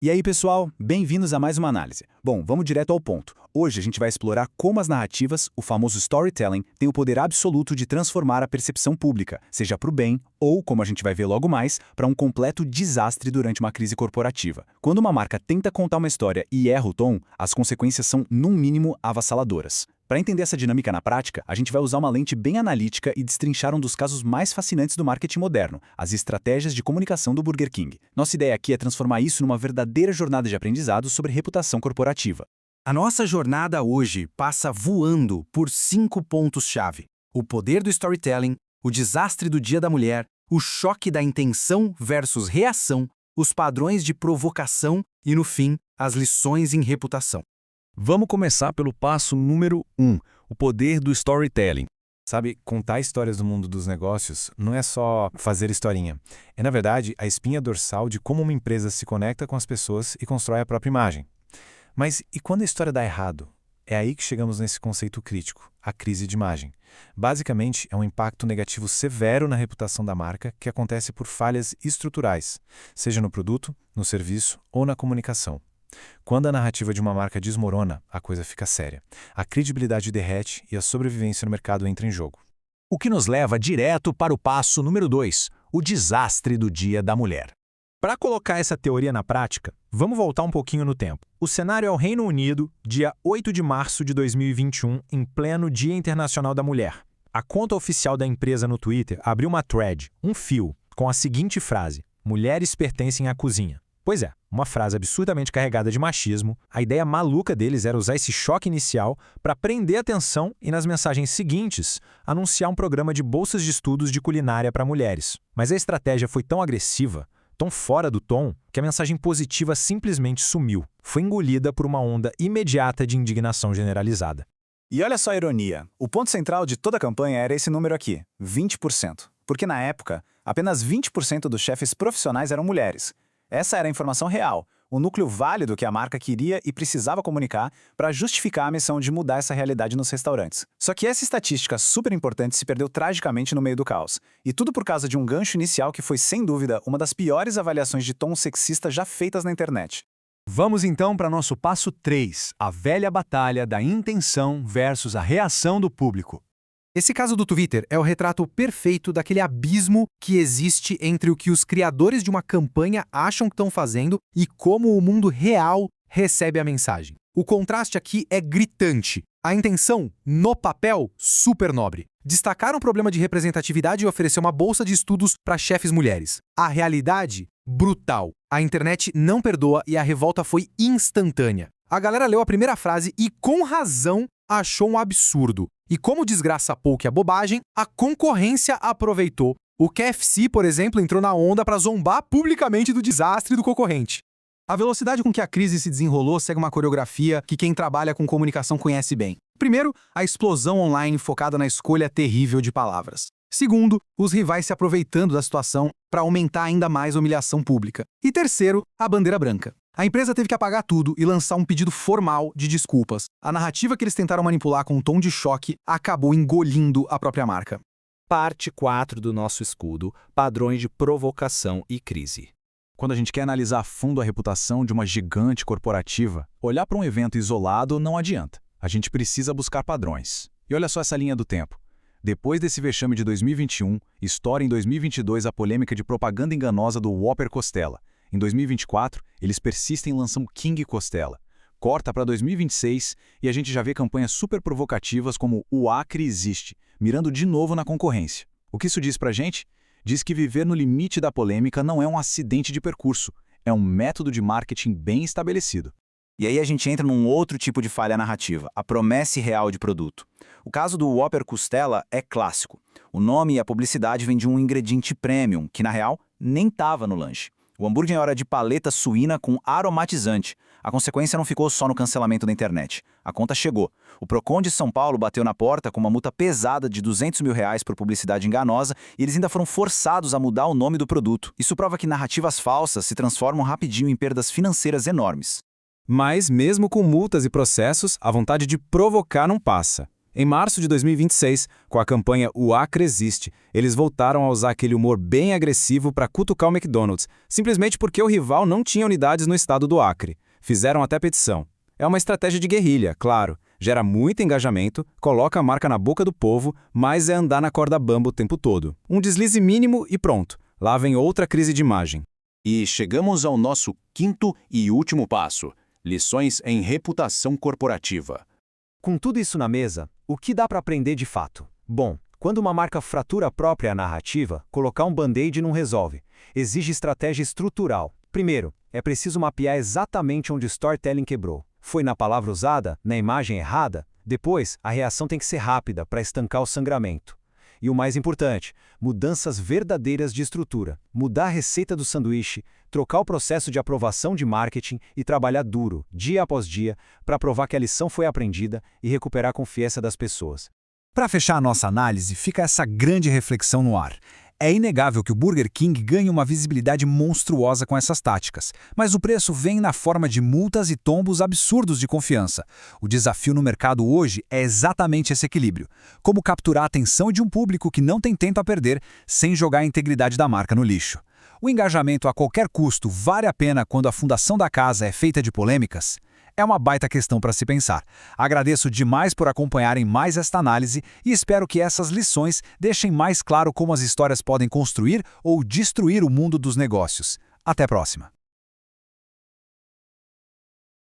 E aí, pessoal, bem-vindos a mais uma análise. Bom, vamos direto ao ponto. Hoje a gente vai explorar como as narrativas, o famoso storytelling, têm o poder absoluto de transformar a percepção pública, seja para o bem ou, como a gente vai ver logo mais, para um completo desastre durante uma crise corporativa. Quando uma marca tenta contar uma história e erra o tom, as consequências são, no mínimo, avassaladoras. Para entender essa dinâmica na prática, a gente vai usar uma lente bem analítica e destrinchar um dos casos mais fascinantes do marketing moderno, as estratégias de comunicação do Burger King. Nossa ideia aqui é transformar isso numa verdadeira jornada de aprendizado sobre reputação corporativa. A nossa jornada hoje passa voando por 5 pontos-chave: o poder do storytelling, o desastre do Dia da Mulher, o choque da intenção versus reação, os padrões de provocação e, no fim, as lições em reputação. Vamos começar pelo passo número 1, o poder do storytelling. Sabe, contar histórias do mundo dos negócios não é só fazer historinha. É, na verdade, a espinha dorsal de como uma empresa se conecta com as pessoas e constrói a própria imagem. Mas e quando a história dá errado? É aí que chegamos nesse conceito crítico, a crise de imagem. Basicamente, é um impacto negativo severo na reputação da marca que acontece por falhas estruturais, seja no produto, no serviço ou na comunicação. Quando a narrativa de uma marca desmorona, a coisa fica séria. A credibilidade derrete e a sobrevivência no mercado entra em jogo. O que nos leva direto para o passo número 2, o desastre do Dia da Mulher. Para colocar essa teoria na prática, vamos voltar um pouquinho no tempo. O cenário é o Reino Unido, dia 8 de março de 2021, em pleno Dia Internacional da Mulher. A conta oficial da empresa no Twitter abriu uma thread, um fio, com a seguinte frase: "Mulheres pertencem à cozinha". Pois é, uma frase absurdamente carregada de machismo. A ideia maluca deles era usar esse choque inicial para prender a atenção e, nas mensagens seguintes, anunciar um programa de bolsas de estudos de culinária para mulheres. Mas a estratégia foi tão agressiva, tão fora do tom, que a mensagem positiva simplesmente sumiu. Foi engolida por uma onda imediata de indignação generalizada. E olha só a ironia, o ponto central de toda a campanha era esse número aqui, 20%. Porque na época, apenas 20% dos chefes profissionais eram mulheres. Essa era a informação real, o núcleo válido que a marca queria e precisava comunicar para justificar a missão de mudar essa realidade nos restaurantes. Só que essa estatística super importante se perdeu tragicamente no meio do caos. E tudo por causa de um gancho inicial que foi, sem dúvida, uma das piores avaliações de tom sexista já feitas na internet. Vamos então para nosso passo 3, a velha batalha da intenção versus a reação do público. Esse caso do Twitter é o retrato perfeito daquele abismo que existe entre o que os criadores de uma campanha acham que estão fazendo e como o mundo real recebe a mensagem. O contraste aqui é gritante. A intenção, no papel, super nobre. Destacar um problema de representatividade e oferecer uma bolsa de estudos para chefes mulheres. A realidade, brutal. A internet não perdoa e a revolta foi instantânea. A galera leu a primeira frase e, com razão, achou um absurdo. E como desgraça pouco a bobagem, a concorrência aproveitou. O KFC, por exemplo, entrou na onda para zombar publicamente do desastre do concorrente. A velocidade com que a crise se desenrolou segue uma coreografia que quem trabalha com comunicação conhece bem. Primeiro, a explosão online focada na escolha terrível de palavras. Segundo, os rivais se aproveitando da situação para aumentar ainda mais a humilhação pública. E terceiro, a bandeira branca. A empresa teve que apagar tudo e lançar um pedido formal de desculpas. A narrativa que eles tentaram manipular com um tom de choque acabou engolindo a própria marca. Parte 4 do nosso escudo, padrões de provocação e crise. Quando a gente quer analisar a fundo a reputação de uma gigante corporativa, olhar para um evento isolado não adianta. A gente precisa buscar padrões. E olha só essa linha do tempo. Depois desse vexame de 2021, estoura em 2022 a polêmica de propaganda enganosa do Whopper Costela. Em 2024, eles persistem e lançam King Costela. Corta para 2026 e a gente já vê campanhas super provocativas como "O Acre existe", mirando de novo na concorrência. O que isso diz pra gente? Diz que viver no limite da polêmica não é um acidente de percurso, é um método de marketing bem estabelecido. E aí a gente entra num outro tipo de falha narrativa, a promessa irreal de produto. O caso do Whopper Costela é clássico. O nome e a publicidade vêm de um ingrediente premium, que na real nem estava no lanche. O hambúrguer era de paleta suína com aromatizante. A consequência não ficou só no cancelamento da internet. A conta chegou. O Procon de São Paulo bateu na porta com uma multa pesada de R$200 mil por publicidade enganosa e eles ainda foram forçados a mudar o nome do produto. Isso prova que narrativas falsas se transformam rapidinho em perdas financeiras enormes. Mas, mesmo com multas e processos, a vontade de provocar não passa. Em março de 2026, com a campanha O Acre Existe, eles voltaram a usar aquele humor bem agressivo para cutucar o McDonald's, simplesmente porque o rival não tinha unidades no estado do Acre. Fizeram até petição. É uma estratégia de guerrilha, claro. Gera muito engajamento, coloca a marca na boca do povo, mas é andar na corda bamba o tempo todo. Um deslize mínimo e pronto. Lá vem outra crise de imagem. E chegamos ao nosso quinto e último passo: lições em reputação corporativa. Com tudo isso na mesa, o que dá para aprender de fato? Bom, quando uma marca fratura a própria narrativa, colocar um band-aid não resolve. Exige estratégia estrutural. Primeiro, é preciso mapear exatamente onde o storytelling quebrou. Foi na palavra usada, na imagem errada? Depois, a reação tem que ser rápida para estancar o sangramento. E o mais importante, mudanças verdadeiras de estrutura. Mudar a receita do sanduíche, trocar o processo de aprovação de marketing e trabalhar duro, dia após dia, para provar que a lição foi aprendida e recuperar a confiança das pessoas. Para fechar a nossa análise, fica essa grande reflexão no ar. É inegável que o Burger King ganha uma visibilidade monstruosa com essas táticas, mas o preço vem na forma de multas e tombos absurdos de confiança. O desafio no mercado hoje é exatamente esse equilíbrio. Como capturar a atenção de um público que não tem tempo a perder, sem jogar a integridade da marca no lixo. O engajamento a qualquer custo vale a pena quando a fundação da casa é feita de polêmicas? É uma baita questão para se pensar. Agradeço demais por acompanharem mais esta análise e espero que essas lições deixem mais claro como as histórias podem construir ou destruir o mundo dos negócios. Até a próxima!